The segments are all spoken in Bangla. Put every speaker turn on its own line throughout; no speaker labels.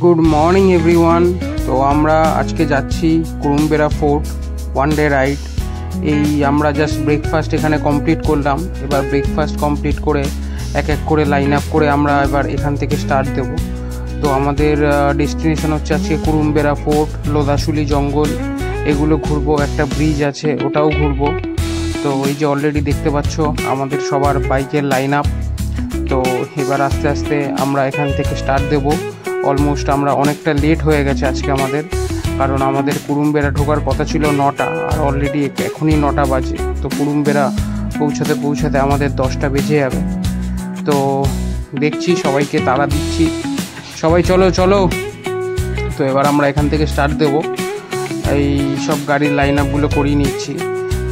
Good morning everyone. তো আমরা আজকে যাচ্ছি কুরুমবেড়া ফোর্ট ওয়ান ডে রাইড। এই আমরা জাস্ট ব্রেকফাস্ট এখানে কমপ্লিট করলাম। এবার ব্রেকফাস্ট কমপ্লিট করে এক এক করে লাইন আপ করে আমরা এবার এখান থেকে স্টার্ট দেব। তো আমাদের ডেস্টিনেশন হচ্ছে আজকে কুরুমবেড়া ফোর্ট, লোধাশুলি জঙ্গল, এগুলো ঘুরবো। একটা ব্রিজ আছে, ওটাও ঘুরবো। তো এই যে অলরেডি দেখতে পাচ্ছ আমাদের সবার বাইকের লাইন আপ। তো এবার আস্তে আস্তে আমরা এখান থেকে স্টার্ট দেব। অলমোস্ট আমরা অনেকটা লেট হয়ে গেছে আজকে আমাদের, কারণ আমাদের কুরুমবেড়া ঢোকার কথা ছিল 9টা, আর অলরেডি এখনই 9টা বাজে। তো কুরুমবেড়া পৌঁছাতে পৌঁছাতে আমাদের 10টা বেজে যাবে। তো দেখছি সবাইকে তাড়া দিচ্ছি, সবাই চলো চলো। তো এবার আমরা এখান থেকে স্টার্ট দেব। এই সব গাড়ির লাইন আপগুলো করিয়ে নিচ্ছি।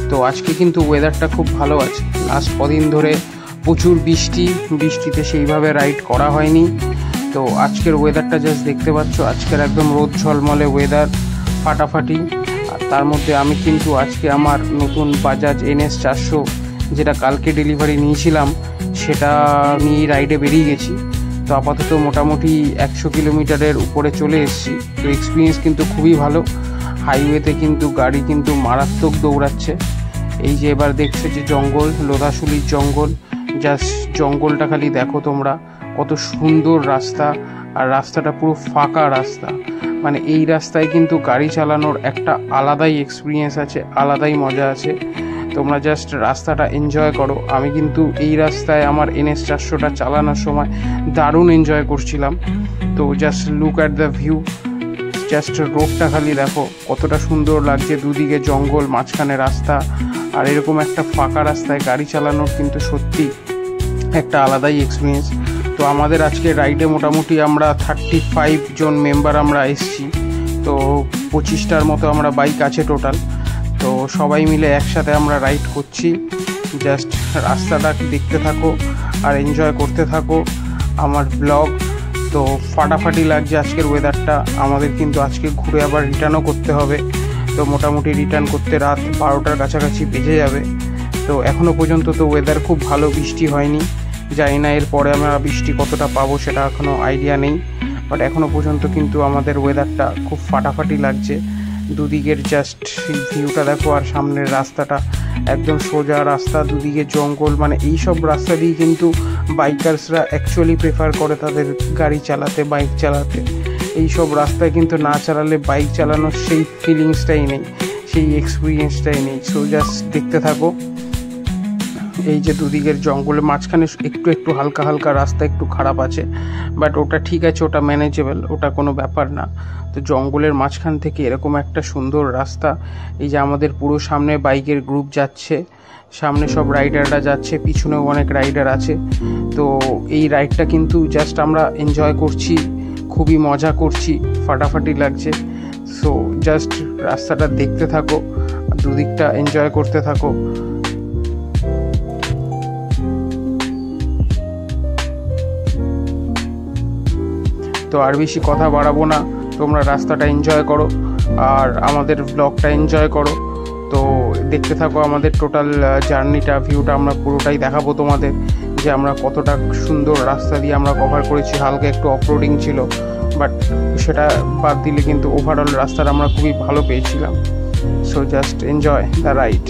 তো আজকে কিন্তু ওয়েদারটা খুব ভালো আছে। লাস্ট কদিন ধরে প্রচুর বৃষ্টিতে সেইভাবে রাইড করা হয়নি। তো আজকের ওয়েদারটা জাস্ট দেখতে পাচ্ছ, আজকের একদম রোদ ঝলমলে ওয়েদার, ফাটাফাটি। আর তার মধ্যে আমি কিন্তু আজকে আমার নতুন বাজাজ NS 400, যেটা কালকে ডেলিভারি নিয়েছিলাম, সেটা নিয়ে রাইডে বেরিয়ে গেছি। তো আপাতত মোটামুটি 100 কিলোমিটারের উপরে চলে এসেছি। তো এক্সপিরিয়েন্স কিন্তু খুবই ভালো। হাইওয়েতে কিন্তু গাড়ি কিন্তু মারাত্মক দৌড়াচ্ছে। এই যে এবার দেখছো যে জঙ্গল, লোধাশুলির জঙ্গল, জাস্ট জঙ্গলটা খালি দেখো তোমরা, কত সুন্দর রাস্তা। আর রাস্তাটা পুরো ফাঁকা রাস্তা, মানে এই রাস্তায় কিন্তু গাড়ি চালানোর একটা আলাদাই এক্সপিরিয়েন্স আছে, আলাদাই মজা আছে। তোমরা জাস্ট রাস্তাটা এনজয় করো। আমি কিন্তু এই রাস্তায় আমার NS 400টা চালানোর সময় দারুণ এনজয় করছিলাম। তো just look at the view, just রোডটা খালি দেখো কতটা সুন্দর লাগছে, দুদিকে জঙ্গল, মাঝখানে রাস্তা। আর এরকম একটা ফাঁকা রাস্তায় গাড়ি চালানোর কিন্তু সত্যি একটা আলাদাই এক্সপিরিয়েন্স। তো আমাদের আজকে রাইডে মোটামুটি আমরা 35 জন মেম্বার আমরা এসছি। তো 25টার মতো আমরা বাইক আছে টোটাল। তো সবাই মিলে একসাথে আমরা রাইড করছি। জাস্ট রাস্তাটা দেখতে থাকো আর এনজয় করতে থাকো আমার ব্লগ। তো ফাটাফাটি লাগছে আজকের ওয়েদারটা। আমাদের কিন্তু আজকে ঘুরে আবার রিটার্নও করতে হবে। তো মোটামুটি রিটার্ন করতে রাত 12টার কাছাকাছি বেজে যাবে। তো এখনও পর্যন্ত তো ওয়েদার খুব ভালো, বৃষ্টি হয়নি। জানি না এরপরে আমরা বৃষ্টি কতটা পাবো সেটা এখনও আইডিয়া নেই, বাট এখনও পর্যন্ত কিন্তু আমাদের ওয়েদারটা খুব ফাটাফাটি লাগছে। দুদিকের জাস্ট ভিউটা দেখো, আর সামনের রাস্তাটা একদম সোজা রাস্তা, দুদিকে জঙ্গল। মানে এই সব রাস্তা দিয়ে কিন্তু বাইকার্সরা অ্যাকচুয়ালি প্রেফার করে তাদের গাড়ি চালাতে, বাইক চালাতে। এই সব রাস্তায় কিন্তু না চালালে বাইক চালানোর সেই ফিলিংসটাই নেই, সেই এক্সপিরিয়েন্সটাই নেই। সো জাস্ট দেখতে থাকো। এই যে দুদিকের জঙ্গলের মাঝখানে একটু হালকা হালকা রাস্তা একটু খারাপ আছে, বাট ওটা ঠিক আছে, ওটা ম্যানেজেবল, ওটা কোনো ব্যাপার না। তো জঙ্গলের মাঝখান থেকে এরকম একটা সুন্দর রাস্তা। এই যে আমাদের পুরো সামনে বাইকের গ্রুপ যাচ্ছে, সামনে সব রাইডাররা যাচ্ছে, পিছনেও অনেক রাইডার আছে। তো এই রাইডটা কিন্তু জাস্ট আমরা এনজয় করছি, খুবই মজা করছি, ফাটাফাটি লাগছে। সো জাস্ট রাস্তাটা দেখতে থাকো, দুদিকটা এনজয় করতে থাকো। তো আর বেশি কথা বাড়াবো না, তোমরা রাস্তাটা এনজয় করো আর আমাদের ব্লগটা এনজয় করো। তো দেখতে থাকো আমাদের টোটাল জার্নিটা, ভিউটা আমরা পুরোটাই দেখাবো তোমাদের, যে আমরা কতটা সুন্দর রাস্তা দিয়ে আমরা কভার করেছি। হালকা একটু অফরোডিং ছিল, বাট সেটা বাদ দিলে কিন্তু ওভারঅল রাস্তাটা আমরা খুবই ভালো পেয়েছিলাম। So just enjoy the ride.